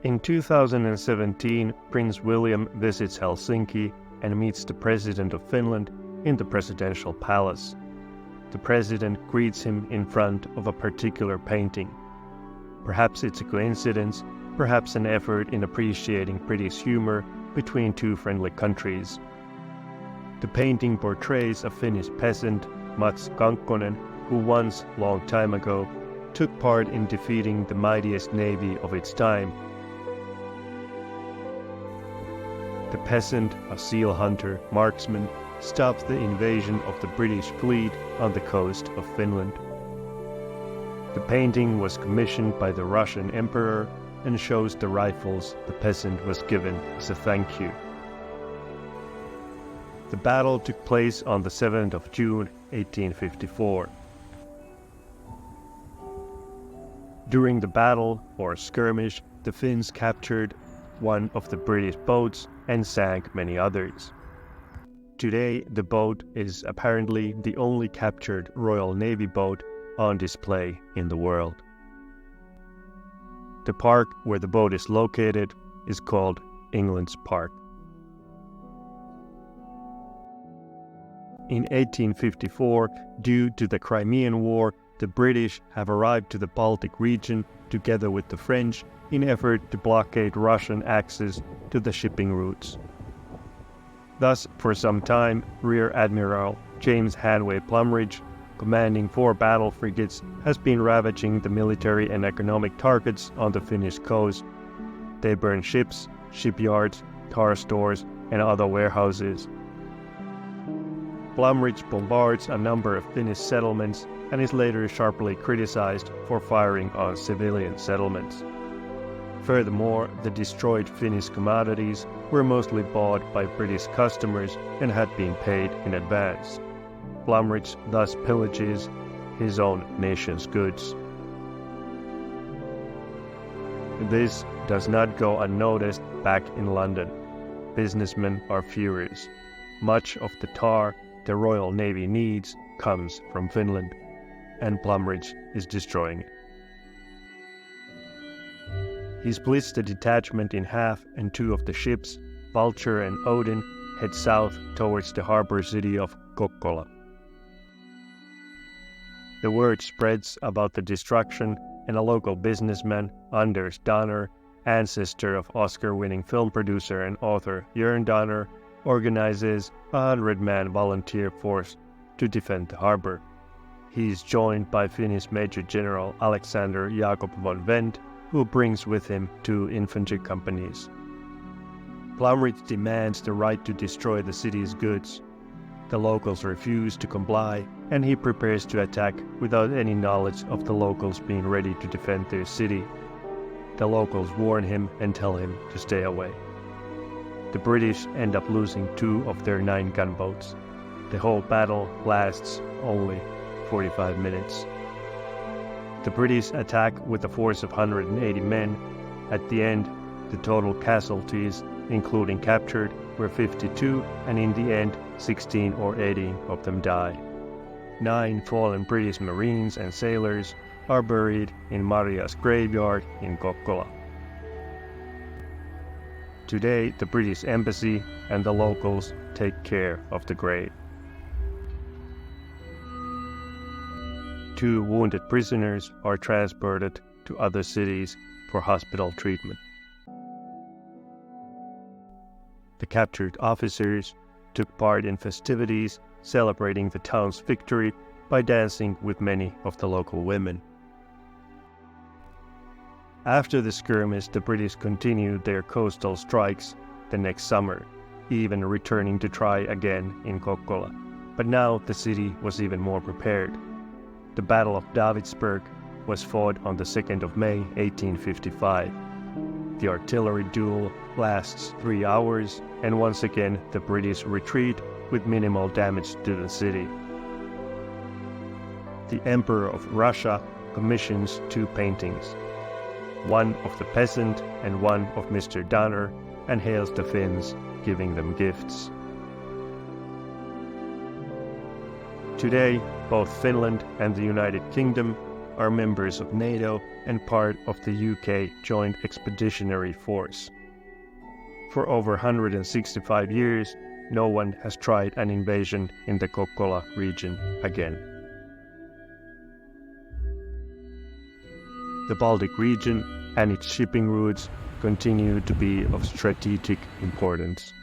In 2017, Prince William visits Helsinki and meets the President of Finland in the presidential palace. The President greets him in front of a particular painting. Perhaps it's a coincidence, perhaps an effort in appreciating British humor between two friendly countries. The painting portrays a Finnish peasant, Mats Kankkonen, who once, long time ago, took part in defeating the mightiest navy of its time. The peasant, a seal hunter, marksman, stopped the invasion of the British fleet on the coast of Finland. The painting was commissioned by the Russian Emperor and shows the rifles the peasant was given as a thank you. The battle took place on the 7th of June, 1854. During the battle, or skirmish, the Finns captured one of the British boats and sank many others. Today, the boat is apparently the only captured Royal Navy boat on display in the world. The park where the boat is located is called England's Park. In 1854, due to the Crimean War, the British have arrived to the Baltic region together with the French in effort to blockade Russian access to the shipping routes. Thus, for some time, Rear Admiral James Hanway Plumridge, commanding 4 battle frigates, has been ravaging the military and economic targets on the Finnish coast. They burn ships, shipyards, tar stores, and other warehouses. Plumridge bombards a number of Finnish settlements and is later sharply criticized for firing on civilian settlements. Furthermore, the destroyed Finnish commodities were mostly bought by British customers and had been paid in advance. Plumridge thus pillages his own nation's goods. This does not go unnoticed back in London. Businessmen are furious. Much of the tar the Royal Navy needs comes from Finland, and Plumridge is destroying it. He splits the detachment in half, and 2 of the ships, Vulture and Odin, head south towards the harbor city of Kokkola. The word spreads about the destruction, and a local businessman, Anders Donner, ancestor of Oscar-winning film producer and author Jörn Donner, organizes a 100-man volunteer force to defend the harbor. He is joined by Finnish Major General Alexander Jakob von Wendt, who brings with him 2 infantry companies. Plumridge demands the right to destroy the city's goods. The locals refuse to comply, and he prepares to attack without any knowledge of the locals being ready to defend their city. The locals warn him and tell him to stay away. The British end up losing 2 of their 9 gunboats. The whole battle lasts only 45 minutes. The British attack with a force of 180 men. At the end, the total casualties, including captured, were 52, and in the end, 16 or 18 of them died. 9 fallen British Marines and sailors are buried in Maria's graveyard in Kokkola. Today, the British Embassy and the locals take care of the grave. 2 wounded prisoners are transported to other cities for hospital treatment. The captured officers took part in festivities celebrating the town's victory by dancing with many of the local women. After the skirmish, the British continued their coastal strikes the next summer, even returning to try again in Kokkola. But now the city was even more prepared. The Battle of Davidsburg was fought on the 2nd of May, 1855. The artillery duel lasts 3 hours, and once again the British retreat with minimal damage to the city. The Emperor of Russia commissions 2 paintings, one of the peasant and one of Mr. Donner, and hails the Finns, giving them gifts. Today, both Finland and the United Kingdom are members of NATO and part of the UK Joint Expeditionary Force. For over 165 years, no one has tried an invasion in the Kokkola region again. The Baltic region and its shipping routes continue to be of strategic importance.